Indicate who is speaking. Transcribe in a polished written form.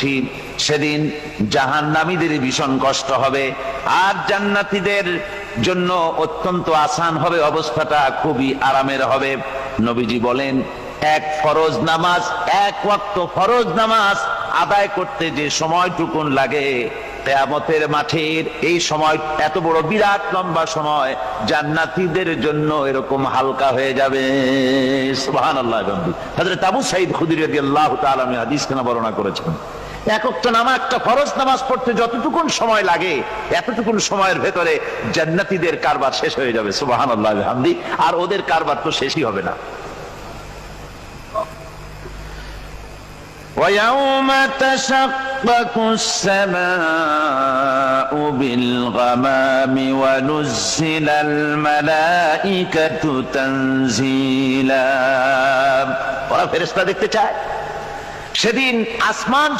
Speaker 1: করছি, সেদিন জাহান্নামীদের ভীষণ কষ্ট হবে, আর জান্নাতীদের জন্য অত্যন্ত আসান হবে, অবস্থাটা খুবই আরামের হবে। নবীজি বলেন, এক ফরজ নামাজ, এক ওয়াক্ত ফরজ নামাজ আদায় করতে যে সময়টুকুন লাগে, কিয়ামতের মাঠের এই সময় এত বড় বিরাট লম্বা সময় জান্নাতীদের জন্য এরকম হালকা হয়ে যাবে। সুবহানাল্লাহ। হযরত আবু সাঈদ খুদরী রাদিয়াল্লাহু তাআলা হাদিস কেন বর্ণনা করেছেন, এক ওয়াক্ত নামাজ, একটা ফরজ নামাজ পড়তে যতটুকুন সময় লাগে, এতটুকুন সময়ের ভেতরে জান্নাতীদের কারবার শেষ হয়ে যাবে। সুবহানাল্লাহ বিহামদি। আর ওদের কারবার তো শেষই হবে না। وَيَوْمَ تَشَقَّقُ السَّمَاءُ بِالْغَمَامِ وَنُزِّلَ الْمَلَائِكَةُ تَنزِيلًا। ওরা ফেরেশতা দেখতে চায়। সেদিন আসমান